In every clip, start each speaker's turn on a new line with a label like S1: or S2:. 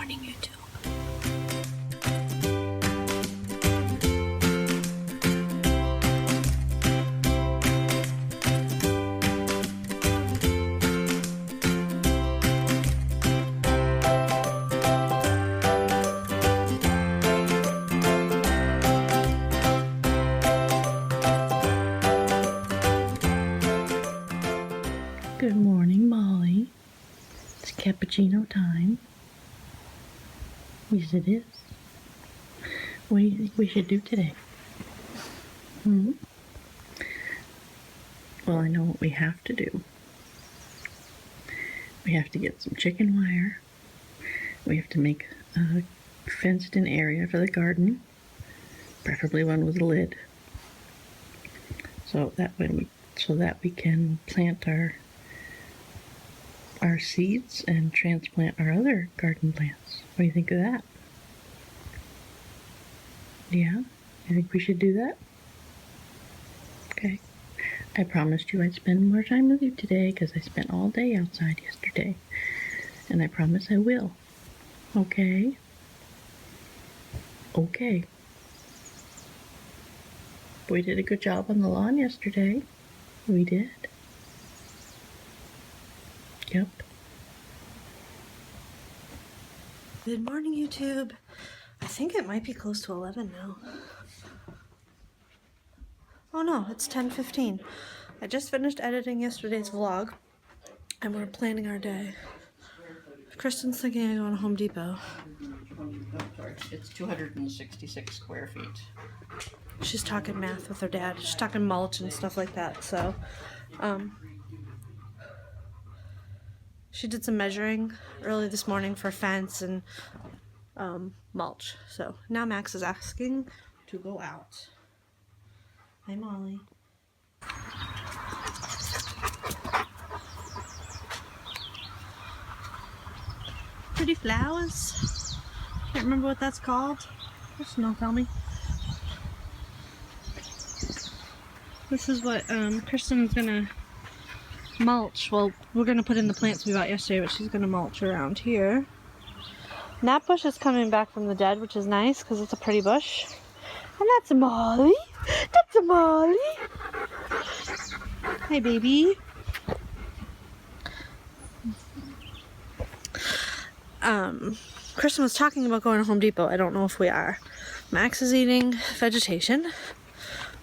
S1: morning, YouTube. Good morning, Molly. It's cappuccino time. Yes, it is. What do you think we should do today? Well, I know what we have to do. We have to get some chicken wire. We have to make a fenced-in area for the garden, preferably one with a lid, so that we can plant our seeds and transplant our other garden plants. What do you think of that? Yeah? You think we should do that? Okay. I promised you I'd spend more time with you today because I spent all day outside yesterday. And I promise I will. Okay? Okay. We did a good job on the lawn yesterday. We did. Yep. Good morning, YouTube. I think it might be close to 11 now. Oh no, it's 10:15. I just finished editing yesterday's vlog, and we're planning our day. Kristen's thinking of going to Home Depot.
S2: It's 266 square feet.
S1: She's talking math with her dad. She's talking mulch and stuff like that, so, she did some measuring early this morning for fence and mulch. So now Max is asking to go out. Hi, Molly. Pretty flowers. Can't remember what that's called. Just no, tell me. This is what Kristen's gonna mulch. Well, we're gonna put in the plants we got yesterday, but she's gonna mulch around here. And that bush is coming back from the dead, which is nice because it's a pretty bush. And that's Molly. That's Molly. Hi, baby. Kristen was talking about going to Home Depot. I don't know if we are. Max is eating vegetation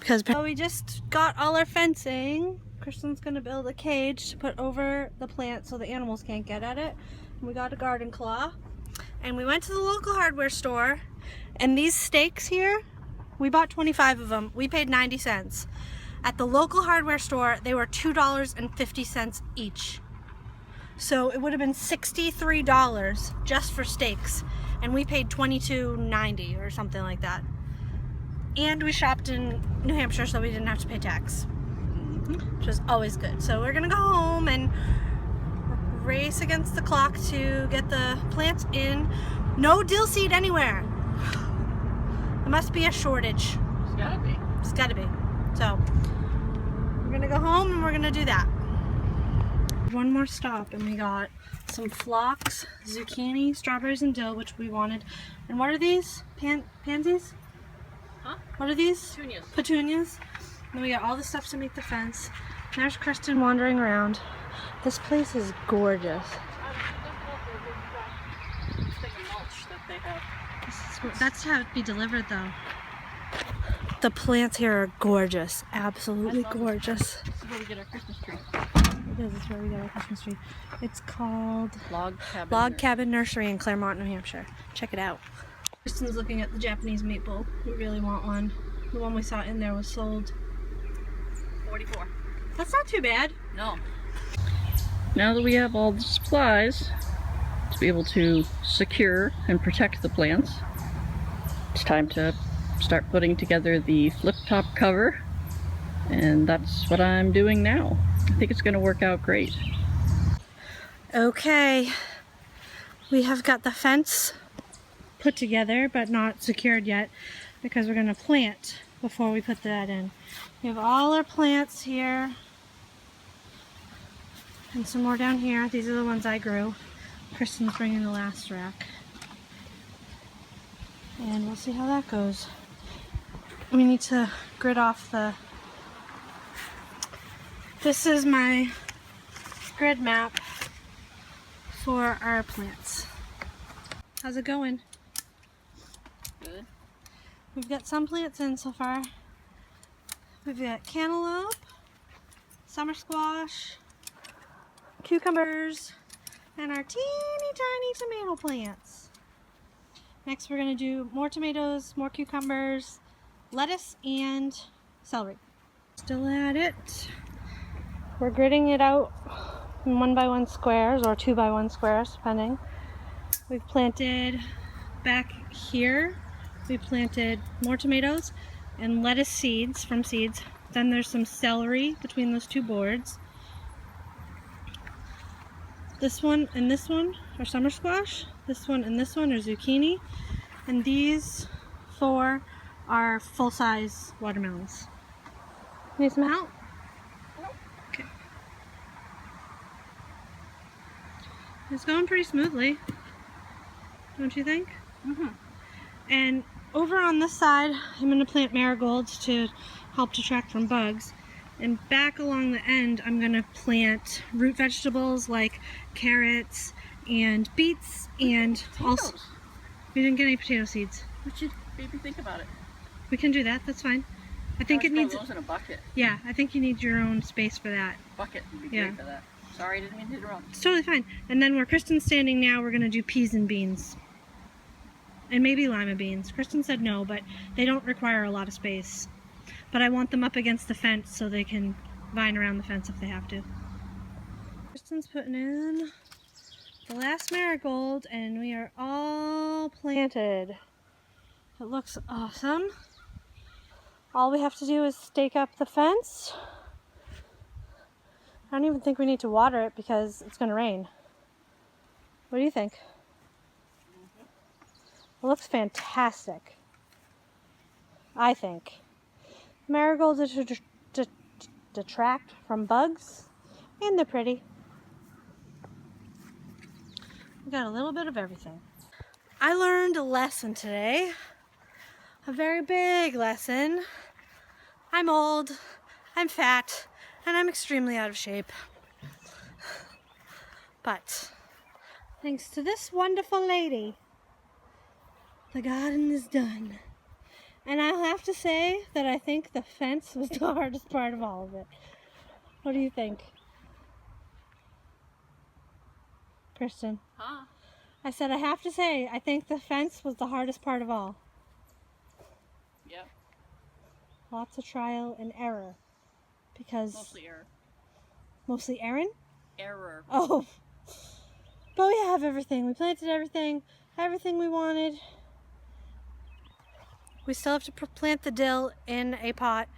S1: because we just got all our fencing. Kristen's gonna build a cage to put over the plant so the animals can't get at it. And we got a garden claw. And we went to the local hardware store, and these stakes here, we bought 25 of them. We paid 90 cents. At the local hardware store, they were $2.50 each. So it would have been $63 just for stakes, and we paid $22.90 or something like that. And we shopped in New Hampshire, so we didn't have to pay tax, which was always good. So we're gonna go home and race against the clock to get the plants in. No dill seed anywhere. There must be a shortage.
S2: It's gotta be.
S1: It's gotta be. So we're gonna go home and we're gonna do that. One more stop and we got some phlox, zucchini, strawberries, and dill, which we wanted. And what are these? Pansies?
S2: Huh?
S1: What are these?
S2: Petunias.
S1: Petunias. And we got all the stuff to make the fence. There's Kristen wandering around. This place is gorgeous. That's to have it be delivered though. The plants here are gorgeous. Absolutely gorgeous.
S2: This is where we get our Christmas tree.
S1: It is. It's where we get our Christmas tree. It's called
S2: Log
S1: Cabin Nursery in Claremont, New Hampshire. Check it out. Kristen's looking at the Japanese maple. We really want one. The one we saw in there was sold.
S2: 44.
S1: That's not too bad.
S2: No.
S3: Now that we have all the supplies to be able to secure and protect the plants, it's time to start putting together the flip-top cover, and that's what I'm doing now. I think it's going to work out great.
S1: Okay, we have got the fence put together but not secured yet because we're going to plant before we put that in. We have all our plants here and some more down here. These are the ones I grew. Kristen's bringing the last rack. And we'll see how that goes. We need to grid off the... This is my grid map for our plants. How's it going?
S2: Good.
S1: We've got some plants in so far. We've got cantaloupe, summer squash, cucumbers, and our teeny tiny tomato plants. Next we're going to do more tomatoes, more cucumbers, lettuce, and celery. Still at it. We're gridding it out in 1x1 squares or 2x1 squares, depending. We've planted back here, we planted more tomatoes and lettuce seeds from seeds. Then there's some celery between those two boards. This one and this one are summer squash. This one and this one are zucchini. And these 4 are full-size watermelons. Need some help? Okay. It's going pretty smoothly, don't you think?
S2: Mm-hmm.
S1: And over on this side, I'm going to plant marigolds to help detract from bugs. And back along the end, I'm going to plant root vegetables like carrots and beets and also... We didn't get any potato seeds.
S2: What should maybe think about it?
S1: We can do that, that's fine. I think it needs...
S2: those in a bucket.
S1: Yeah, I think you need your own space for that.
S2: Bucket would be
S1: Yeah.
S2: great for that. Sorry, I didn't mean to interrupt.
S1: It's totally fine. And then where Kristen's standing now, we're going to do peas and beans. And maybe lima beans. Kristen said no, but they don't require a lot of space. But I want them up against the fence so they can vine around the fence if they have to. Kristen's putting in the last marigold and we are all planted. It looks awesome. All we have to do is stake up the fence. I don't even think we need to water it because it's going to rain. What do you think? It looks fantastic. I think. Marigolds are to detract from bugs, and they're pretty. We got a little bit of everything. I learned a lesson today. A very big lesson. I'm old, I'm fat, and I'm extremely out of shape. But thanks to this wonderful lady, the garden is done. And I'll have to say that I think the fence was the hardest part of all of it. What do you think? Kristen?
S2: Huh?
S1: I said I have to say, I think the fence was the hardest part of all.
S2: Yep.
S1: Lots of trial and error. Because...
S2: Mostly error.
S1: Mostly Erin?
S2: Error.
S1: Oh. But we have everything. We planted everything. Everything we wanted. We still have to plant the dill in a pot.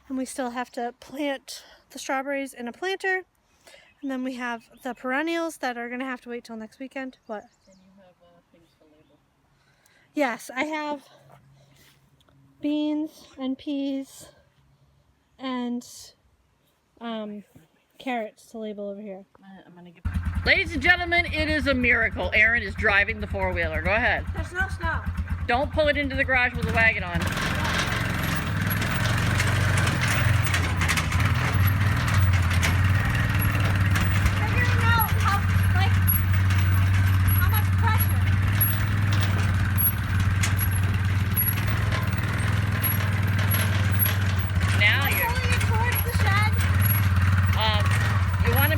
S1: And we still have to plant the strawberries in a planter. And then we have the perennials that are going to have to wait till next weekend. What?
S2: And you have things to label.
S1: Yes, I have beans and peas and carrots to label over here.
S2: I'm gonna get...
S3: Ladies and gentlemen, it is a miracle. Erin is driving the four-wheeler. Go ahead.
S1: There's no snow.
S3: Don't pull it into the garage with a wagon on.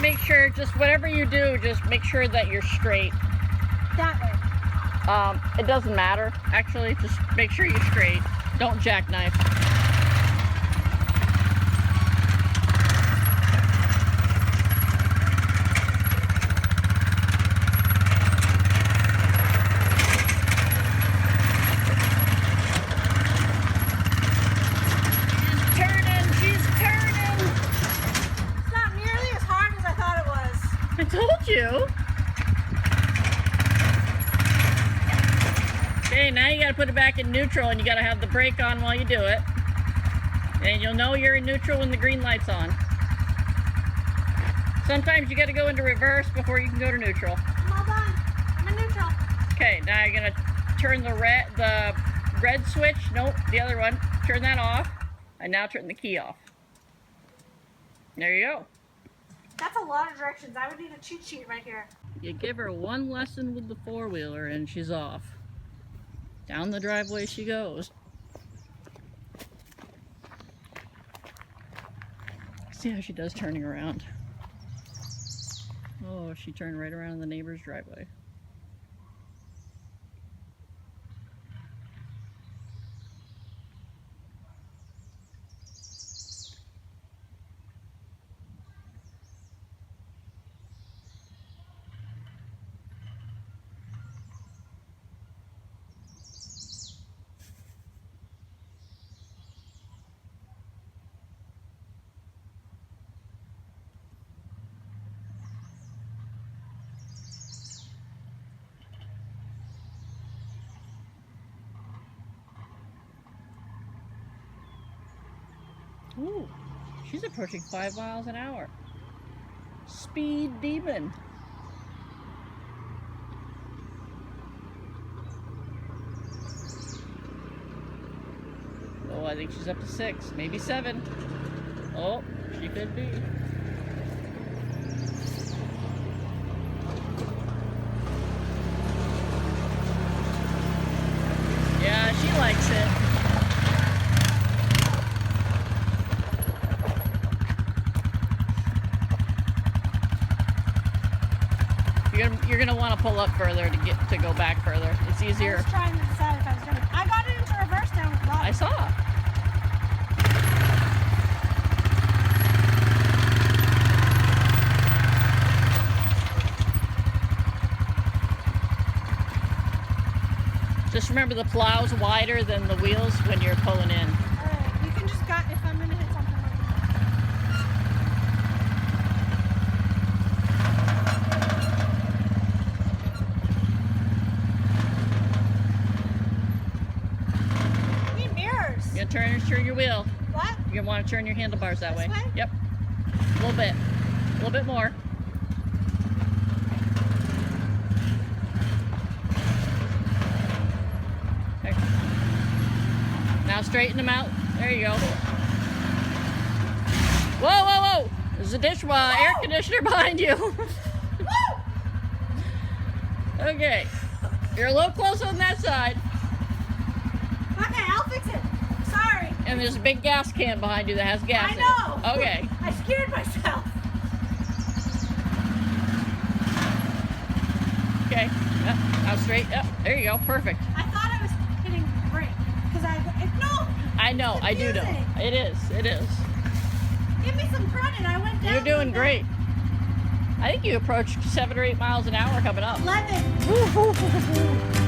S3: Make sure, just whatever you do, just make sure that you're straight.
S1: That way.
S3: It doesn't matter, actually, just make sure you're straight. Don't jackknife.
S1: I
S3: told you. Okay, now you gotta put it back in neutral and you gotta have the brake on while you do it. And you'll know you're in neutral when the green light's on. Sometimes you gotta go into reverse before you can go to neutral.
S1: I'm all done. I'm in neutral.
S3: Okay, now you're gonna turn the red switch. Nope, the other one. Turn that off. And now turn the key off. There you go.
S1: That's a lot of directions. I would need a cheat sheet right here.
S3: You give her one lesson with the four-wheeler and she's off. Down the driveway she goes. See how she does turning around. Oh, she turned right around the neighbor's driveway. Ooh, she's approaching 5 miles an hour. Speed demon. Oh, I think she's up to 6, maybe 7. Oh, she could be. Yeah, she likes it. You're gonna want to pull up further to go back further. It's easier.
S1: I was trying to decide if I was gonna. I got it into reverse down at the bottom.
S3: I saw. Just remember the plow's wider than the wheels when you're pulling in.
S1: Alright, you can just gut if I'm gonna hit something like that. Need mirrors.
S3: You're gonna turn your wheel.
S1: What?
S3: You're gonna want to turn your handlebars that
S1: This way?
S3: Yep. A little bit. A little bit more. Okay. Now straighten them out. There you go. Whoa, whoa, whoa! There's a air conditioner behind you. Okay. You're a little closer on that side.
S1: Okay, I'll fix it. Sorry.
S3: And there's a big gas can behind you that has gas
S1: I
S3: in
S1: know.
S3: it. Okay.
S1: I scared myself.
S3: Okay. Yep. Now straight. Yep. There you go. Perfect.
S1: I thought I was hitting brake because no.
S3: I know. I do know.
S1: Confusing.
S3: It is. It is.
S1: Give me some credit. I went down.
S3: You're doing
S1: like
S3: great. I think you approached 7 or 8 miles an hour coming up.
S1: 11.